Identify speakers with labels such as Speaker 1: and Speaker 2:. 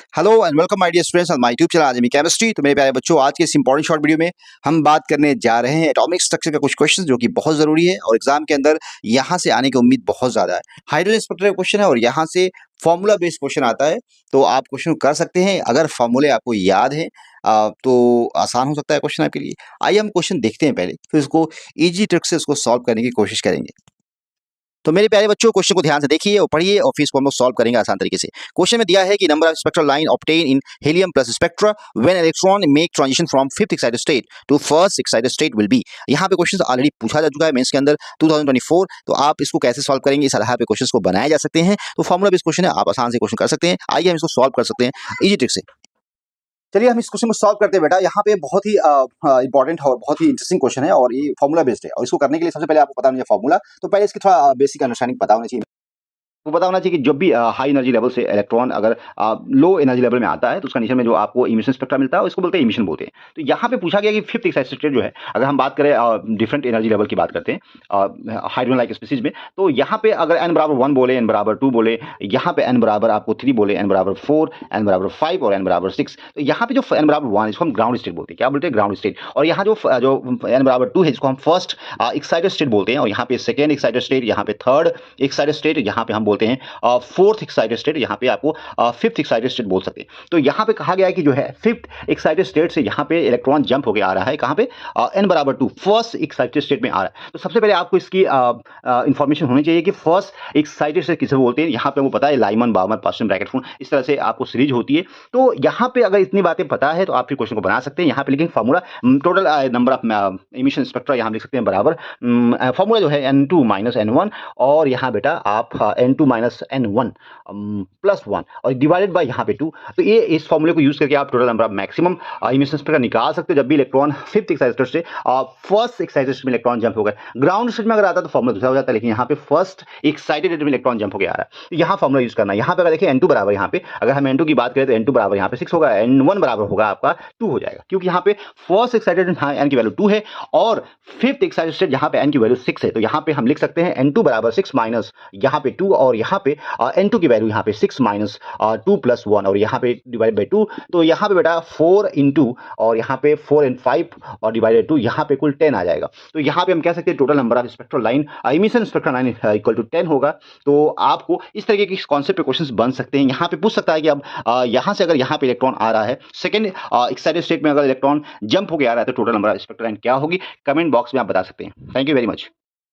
Speaker 1: Hello and welcome my dear students on my YouTube channel Azmi chemistry. तो मेरे प्यारे बच्चों, आज के इस इंपॉर्टेंट शॉर्ट वीडियो में हम बात करने जा रहे हैं एटॉमिक स्ट्रक्चर का कुछ क्वेश्चंस जो कि बहुत जरूरी है और एग्जाम के अंदर यहाँ से आने की उम्मीद बहुत ज्यादा है। हाइड्रोजन स्पेक्ट्रम का क्वेश्चन है और यहाँ से फॉर्मूला बेस्ड क्वेश्चन आता है, तो आप क्वेश्चन कर सकते हैं अगर फॉर्मूले आपको याद है। तो आसान हो सकता है क्वेश्चन आपके लिए। आइए हम क्वेश्चन देखते हैं पहले, फिर इसको इजी ट्रिक से इसको सॉल्व करने की कोशिश करेंगे। तो मेरे प्यारे बच्चों, क्वेश्चन को ध्यान से देखिए और पढ़िए और फिर इसको हम लोग सॉल्व करेंगे आसान तरीके से। क्वेश्चन में दिया है कि number of spectral line obtain in helium plus spectra when electron make transition from fifth excited state to first excited state will be. यहाँ पे क्वेश्चन ऑलरेडी पूछा जा चुका है मेंस के अंदर 2024। तो आप इसको कैसे सॉल्व करेंगे, इस आधार पे क्वेश्चन को बनाए जा सकते हैं। तो फॉर्मुला बेस्ड क्वेश्चन है, आप आसान से क्वेश्चन कर सकते हैं। आइए हम इसको सॉल्व कर सकते हैं इजी ट्रिक से। चलिए हम इस क्वेश्चन को सॉल्व करते हैं बेटा। यहाँ पे बहुत ही इंपॉर्टेंट और बहुत ही इंटरेस्टिंग क्वेश्चन है और ये फॉर्मूला बेस्ड है। और इसको करने के लिए सबसे पहले आपको पता होना चाहिए फॉर्मूला। तो पहले इसकी थोड़ा बेसिक अंडरस्टैंडिंग पता होना चाहिए। वो पता होना चाहिए कि जब भी हाई एनर्जी लेवल से इलेक्ट्रॉन अगर लो एनर्जी लेवल में आता है तो उस कंडीशन में जो आपको इमिशन स्पेक्ट्रा मिलता है उसको बोलते हैं इमिशन बोलते हैं। तो यहाँ पे पूछा गया कि फिफ्थ एक्साइटेड स्टेट जो है, अगर हम बात करें डिफरेंट एनर्जी लेवल की बात करते हैं हाइड्रोजन लाइक स्पीसीज में, तो यहाँ पे अगर n बराबर 1 बोले, n बराबर 2 बोले, यहाँ पे n बराबर आपको 3 बोले, n बराबर 4, n बराबर 5 और n बराबर 6, तो यहाँ पे जो n बराबर 1 इसको हम ग्राउंड स्टेट बोलते हैं। क्या बोलते हैं? Ground state. और यहाँ जो n बराबर 2 है इसको हम फर्स्ट एक्साइटेड स्टेट बोलते हैं। और यहाँ पे सेकेंड एक्साइटेड स्टेट, यहाँ पे थर्ड एक्साइटेड स्टेट, यहाँ पे हम बोलते हैं फोर्थ एक्साइटेड स्टेट, यहाँ पे आपको फिफ्थ एक्साइटेड स्टेट बोल सकते हैं। तो यहाँ पे कहा गया है कि जो है फिफ्थ एक्साइटेड स्टेट से यहाँ पे इलेक्ट्रॉन जंप होकर आ रहा है कहाँ पे? n बराबर 2 फर्स्ट एक्साइटेड स्टेट में आ रहा है। तो सबसे पहले आपको इसकी इंफॉर्मेशन होनी चाहिए कि फर्स्ट एक्साइटेड स्टेट किसे बोलते हैं। यहाँ पे वो पता है, लाइमन, बाउमन, पास्टन, ब्रैकेट फून, इस तरह से आपको सीरीज होती है। तो यहाँ पे अगर इतनी बातें पता है तो आप फिर क्वेश्चन को बना सकते हैं। यहाँ पे लेकिन formula total number of emission spectra यहाँ लिख सकते हैं बराबर फॉर्मूला जो है n2 माइनस n1, और यहाँ बेटा आप n2 माइनस n1 प्लस 1 और डिवाइडेड बाय यहाँ पे 2। तो ये इस फॉर्मूले को यूज करके आप total number of maximum emission spectra निकाल सकते हो जब भी इलेक्ट्रॉन फिफ्थ एक्साइटेड से फर्स्ट एक्साइटेड में इलेक्ट्रॉन जंप होगा। ग्राउंड स्टेट में अगर आता तो फॉर्मूला दूसरा हो जाता है, लेकिन यहाँ पे फर्स्ट एक्साइटेड में इलेक्ट्रॉन जंप होकर आ रहा है। तो यहाँ फॉर्मूला यूज करना है। यहाँ पे अगर देखिए n2 बराबर, यहाँ पे अगर हम n2 की बात करें तो n2 बराबर यहाँ पे 6 होगा, n1 बराबर होगा आपका 2 हो जाएगा, क्योंकि यहाँ पे फर्स्ट एक्साइटेड n की वैल्यू 2 है और फिफ्थ एक्साइटेड स्टेट यहाँ पे n की वैल्यू 6 है। तो यहाँ पे हम लिख सकते हैं n2 बराबर 6 माइनस यहाँ पे 2, और यहाँ पे n2 की वैल्यू यहाँ पे 6 माइनस 2 प्लस 1 और यहाँ पे डिवाइड बाई 2। तो यहाँ पे बेटा 4 इंटू और यहाँ पे 4 and 5 और डिवाइडेड 2, यहाँ पे कुल 10 आ जाएगा। तो यहाँ पे हम कह सकते हैं total number of spectral line emission spectral line equal to 10 होगा। तो आपको इस तरीके के कॉन्सेप्ट पे क्वेश्चंस बन सकते हैं। यहाँ पे पूछ सकता है कि अब यहाँ से अगर यहाँ पे इलेक्ट्रॉन आ रहा है सेकंड एक्साइटेड स्टेट में, अगर इलेक्ट्रॉन जंप होकर आ रहा है तो total number of spectral line क्या होगी? कमेंट बॉक्स में आप बता सकते हैं। Thank you very much.